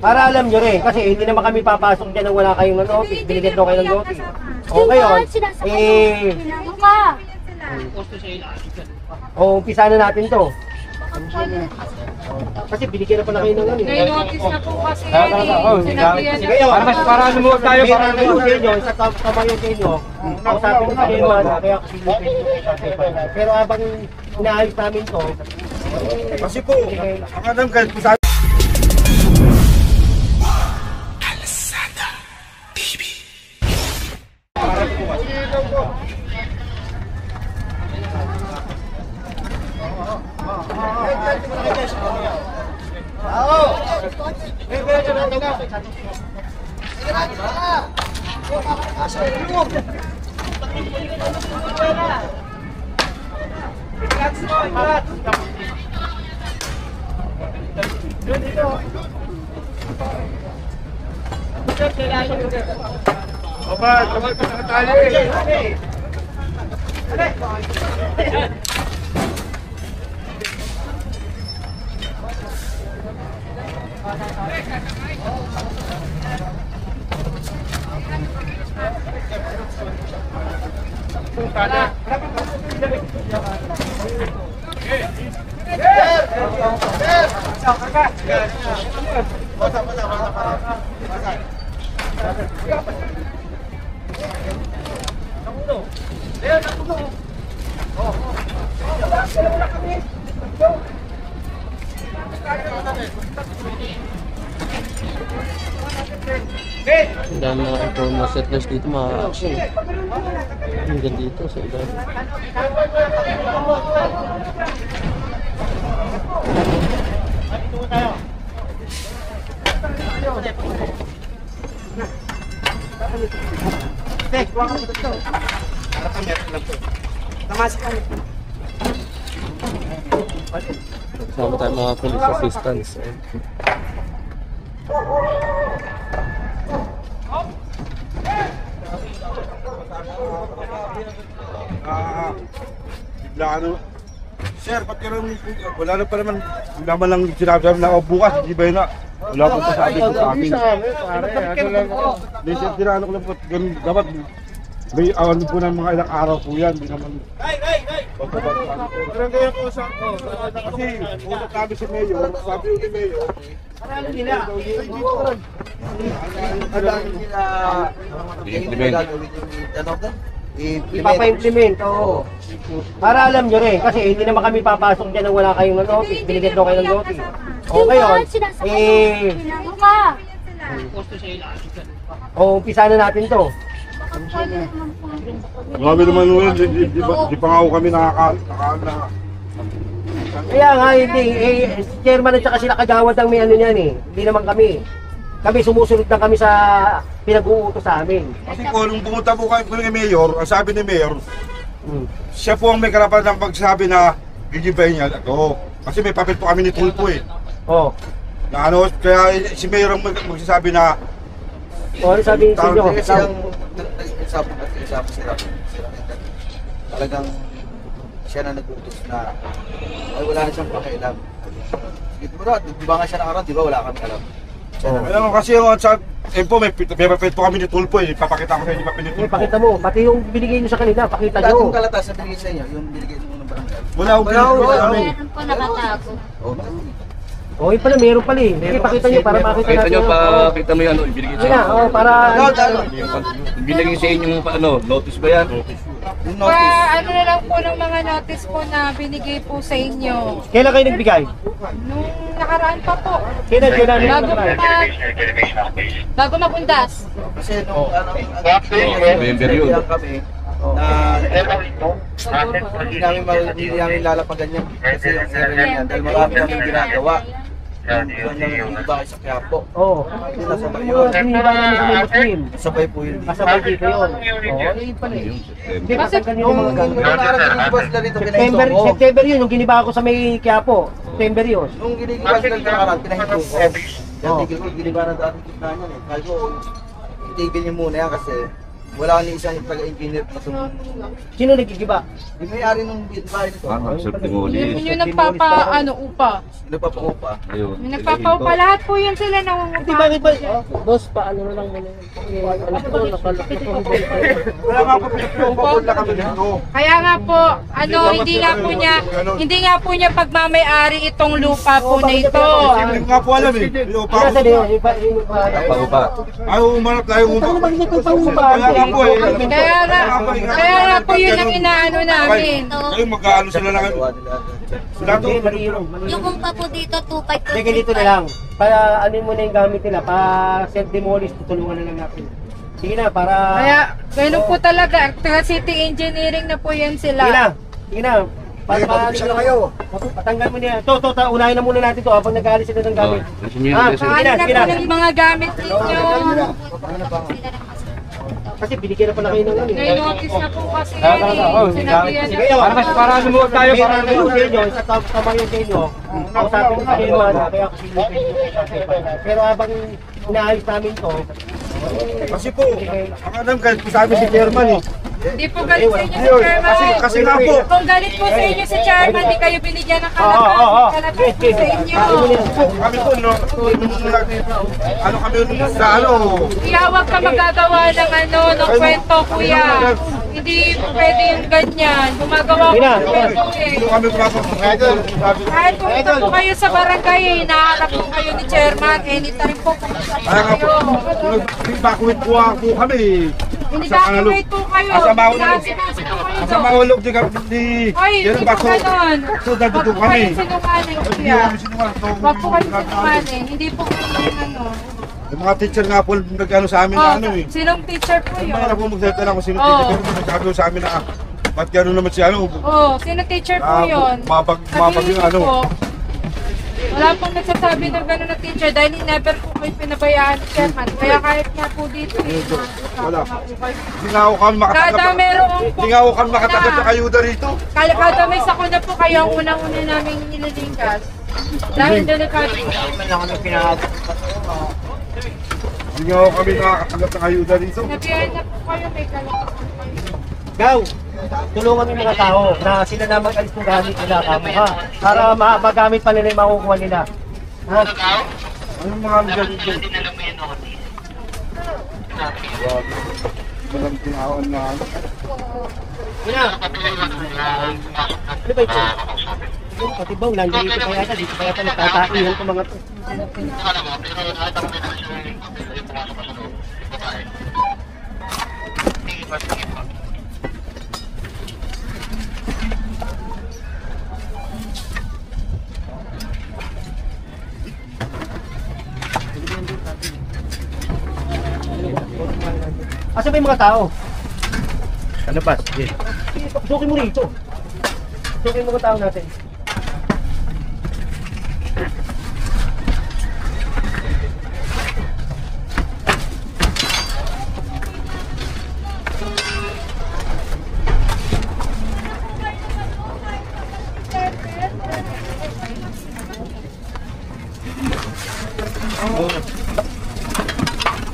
Para alam nyo rin, kasi hindi naman kami papasok dyan nang wala kayong notice, binigyan daw kayo ng notice. O ngayon, umpisa na natin to. Kasi binigyan na pala kayo ng ano. May notice na po kasi. Sige yun, para lumuot tayo, para lumuot sa inyo, isa kamayo sa inyo, kausapin ko sa inyo, kaya pero habang inaayos namin to, kasi po, ang alam kahit po sa Opa, kamay pa sa tali. Ang dami mga informal settlers dito, mga action. Hanggang dito sa ilan. Kasama tayo mga police assistants. Bigla ano, sir, pati rin, wala na pa naman, naman lang sinabi na bukas, hindi ba yun na, wala pa pa sabi ko sa amin. Hindi, sir, tinano ko lang po, ganun, dapat, may ano po ng mga ilang araw po yan, hindi naman. Parang kaya po sa, kasi, ulat kami si Mayor, sabi ko ni Mayor, ano nila? Ipapa-implement, oo. Para alam nyo rin, kasi hindi naman kami papasok dyan nang wala kayong notice, binigyan daw kayo ng notice. O ngayon, umpisa na natin to. grabe naman yun, di pa nga ako kami nakakaala. Kaya nga, hindi, si chairman at saka sila kagawad ang may ano niyan eh. Hindi naman kami. Kami sumusunod na kami sa pinag-uutos sa amin. Kasi kung nung pumunta po kayo kay Mayor, ang sabi ni Mayor, siya po ang may karapatan ng pagsabi na gigibayin niya ako. Kasi may papel po kami ni Tulpo eh. Oh. Na ano, kaya si Mayor ang magsasabi na Ano sabi sa inyo? Kasi ang nag-isapo sila. Talagang siya na nag-utos na ay wala na siyang pakialam. Di ba nga siya nakaraan, di ba wala kami alam? alam mo kasi yung sa tempo may papel po kami ni Tulpo eh. Ipapakita ko sa inyo papel ni Tulpo. Pakita mo, pati yung binigay nyo sa kanila, pakita Dati yung nyo. kalatas na binigay sa inyo, yung binigay mo ng barangay. Wala akong pinapakita sa amin. Meron po nakatago. Okay pala, meron pala eh. Sige, pakita nyo para makita Pakita natin. nyo, pakita mo yung ano, ibinigay Sige sa na, inyo. para... Ibinigay sa inyo yung ano, notice ba yan? Yung Pa, notice. ano na lang po ng mga notice po na binigay po sa inyo. Kailan kayo nagbigay? Nung nakaraan pa po. Kailan Bago magundas. Kasi nung November yun. kami na hindi namin lalapagan yan kasi yung sero niya dahil marami kami ginagawa. Yung iba sa Quiapo. Oo. Nasabay Yung yun. hiniba namin sa mga Muslim. Sabay po yun. Kasabay dito yun. Oo, yun pala eh. Hindi, patanggal nyo yung mga Nung gano'n. nakarating sila rito, September, pinahinto ko. September yun, yung giniba ko sa may Quiapo. September yun. Nung ginigiba sila rito nakaraan, pinahinto ko. Yan, tigil ko, giniba na dati gitna niyan eh. Kaya ko, itigil niyo muna yan kasi wala ni isang taga-engineer na sumunod. Sino nagkikiba? Yung may-ari nung bahay nito. Parang Yung self-demolish. yung upa. Nagpapaupa. Ayun. Yung nagpapaupa, lahat po yan sila Hindi, nangungupa. bakit ba? Boss, paano na lang muna yung ano po, nakalaki po. Wala nga po pinagpapabol na kami dito. Kaya nga po, hindi nga po niya pagmamay-ari itong lupa po na ito. Hindi ko nga po alam eh. Yung pa Nasa ako. din, Paupa. Ayaw umanap tayo Ano umanap. naman ito pang Kaya nga po eh. Kaya nga po yun ang inaano namin. Kayo mag-aano sila lang. Sila to. Yung kumpa po dito, 2.5 Hindi, ganito na lang. Para ano mo na yung gamit nila, para self-demolish, tutulungan na lang natin. Sige na, para... Kaya, ganun po talaga. Taga City Engineering na po yan Sige na, sila. sige na. Para patanggal mo niya. Ito, unahin na muna natin to habang nag-aalis sila ng gamit. Kasi nyo Ah, yung Paano na po ng mga gamit ninyo? Kasi binigyan na pala kayo ng ano. May notice na po kasi yan eh. Sinabihan na Sige, po. para lumuwag tayo, para lumuwag sa inyo, isa tama yung sa inyo. Kausapin ko sa inyo, kaya kasi pero habang inaayos namin to, Kasi po, ang alam kahit po sa amin si Chairman eh. Hindi po galit sa inyo si Chairman. Kasi nga po. Kung galit po sa inyo si Chairman, di kayo binigyan ng kalapit po sa inyo. Kami po, no, ano kami sa ano, Kaya huwag ka magagawa ng kwento, kuya. Hindi po pwede yung ganyan. Gumagawa ko ng kwento eh. hindi kami papapagod. Kahit pumunta po kayo sa barangay, hinahanap po kayo ni Chairman. Anytime po pumunta po Kaya nga po, kayo. nag-evacuate po ako kami. Ini-evacuate po kayo. Asama ko na. Sinasin po kayo Sa doon. mahulog di kami ni... Hoy, hindi po ganon. So, dito Huwag po kami. kayo sinungaling, Hindi kuya. kami sinungaling. So, Huwag po kayo sinungaling. Hindi po kayo ano. yung mga teacher nga po, nag-ano sa amin na Oh, ano eh. sinong teacher po Yung yun? mga na po magsalita lang kung sino Oh. teacher. Pero nagsabi ko sa amin na, ba't gano'n naman si ano? Oh, sino teacher po yun? Mabag Sabihin yung ano. po, wala pong nagsasabi ng gano'n na teacher dahil never po kayo pinabayaan ni Chairman. Kaya kahit nga po dito, Wala. nga po kayo. Hindi nga ako kami Kada makatanggap. merong Hindi nga ako kami makatanggap ng ayuda rito. Kada may sakuna po kayo ang unang-una namin nililingkas. Dahil delikado po. Hindi nga ako kami nakakatanggap ng ayuda rito. Nabiyahan na po kayo, may kalapit po kayo. Gaw, tulungan mo yung mga tao na sila na mag-alis ng gamit nila kamo ha. Para magamit pa nila yung makukuha nila. Ha? Anong mga lugar dito? Walang tinawan na ano. Ina. Ano ba ito? Yung patibaw, nandito kaya ka, dito kaya ka nagtataihan ko mga to. Asa ba yung mga tao? Ano ba? Sige. Sukin mo rito. Sukin mo mga tao natin.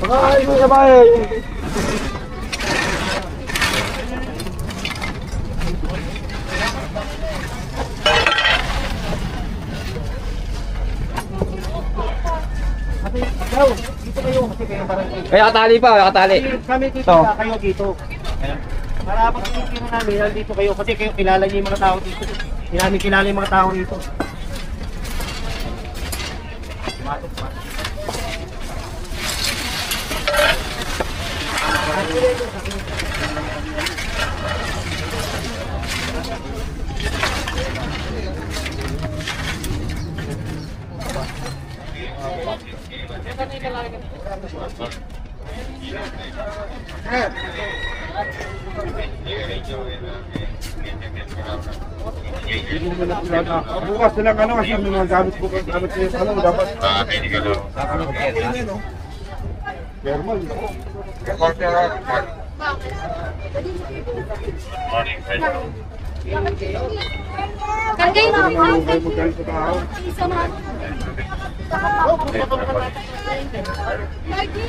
Ay, mga sabay! Gaw, dito kayo kasi kayo parang Kaya katali pa, kaya katali. kami dito kayo dito. Para pag tinitira namin, nandito kayo kasi kayo kilala niyo yung mga tao dito. Hindi namin kilala yung mga tao dito. Bukas na lang ano kasi may mga gamit ko gamit sa'yo sa ano dapat. German. Kagay na po. May magaling sa tao. Lagi,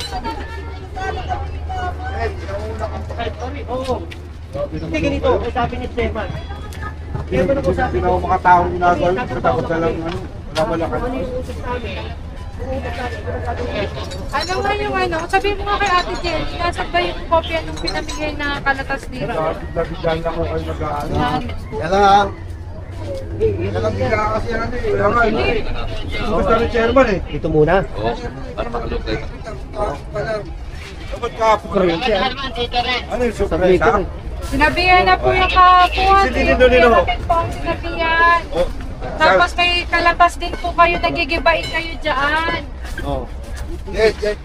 Oo. Hindi ganito, sabi ni Stefan. Kaya ba nag-usabi Hindi na ako makataong ginagawa yun. Tapos na lang, wala ka. Ano yung utos namin? Ano nga yung ano? Sabihin mo nga kay Ate Jen, nasaan ba yung kopya nung pinamigay na kalatas dito? Nabigyan lang ako kayo mag-aano. Yan lang. Yan lang bigla kasi yan eh. Kaya nga, gusto ni chairman eh. Ito muna. Oo, para makalog tayo. Dapat ka-kuryente. Ano yung surpresa? Sinabihan na po yung kapuhan. Si Dino Dino. Sinabihan. Oh, Tapos may kalatas din po kayo, nagigibain kayo dyan. oh. Yes, yes.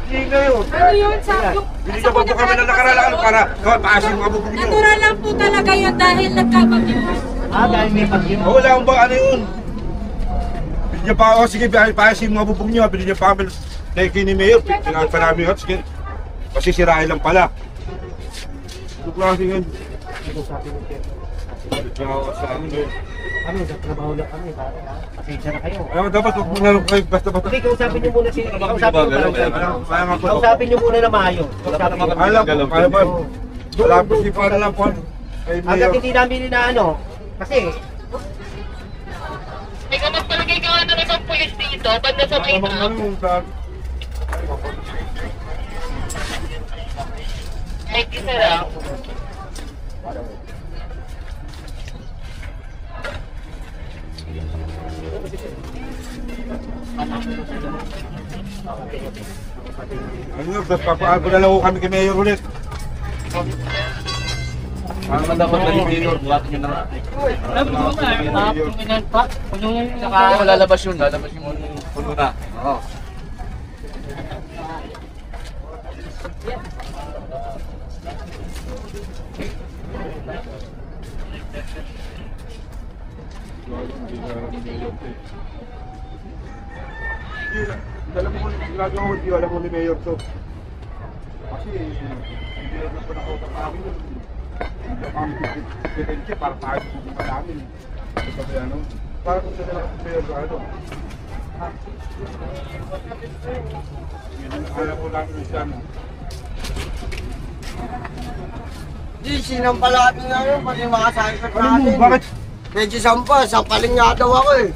Hindi ngayon. Ano yun? Sabi Binigyan pa po kami ng nakaraan para paasin mga bubog nyo. natural lang po talaga yun dahil nagkabagyuhan. Dahil may pag-yun. Wala akong ba ano yun? Binigyan pa ako, sige, paasin mga bubog nyo. Binigyan pa kami na ni Mayor. Pinagpan pa namin yun. Sige, masisirain lang pala. Ito klase yun. Sa ano yun. Kami, nagtrabaho lang kami. Pasensya na kayo. Ayaw, dapat huwag muna lang kayo basta-basta. Hindi, kausapin niyo muna si... Kaya nga po. Kausapin niyo muna na maayos. Kausapin niyo. Alam ko, kaya ba? Wala po si Pana lang po. Kay Hanggat Mayor. hindi namin inaano. Kasi, Ikaw magpalagay ka nga ng ibang pulis dito, banda sa may Thank you, sir. Ano yun, papaano na lang ho kami kay Mayor ulit. Para madapat na yung Mayor, buhatin nyo na nga. Saka lalabas yun yung puno na. Oo. Alam mo kung ginagawa ko, di alam mo ni Mayor to. Kasi, hindi na po nakautak namin yun. Hindi kami pipitensya para tayo pupunta namin. Sabi ano, para kung sila lang si Mayor sa ano. Alam mo namin yung siya. Di, sinampalaki nga yun, pati mga cycle Ano mo, natin. bakit? Medyo sampa, sampalin nga daw ako eh.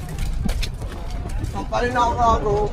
Sampalin ako.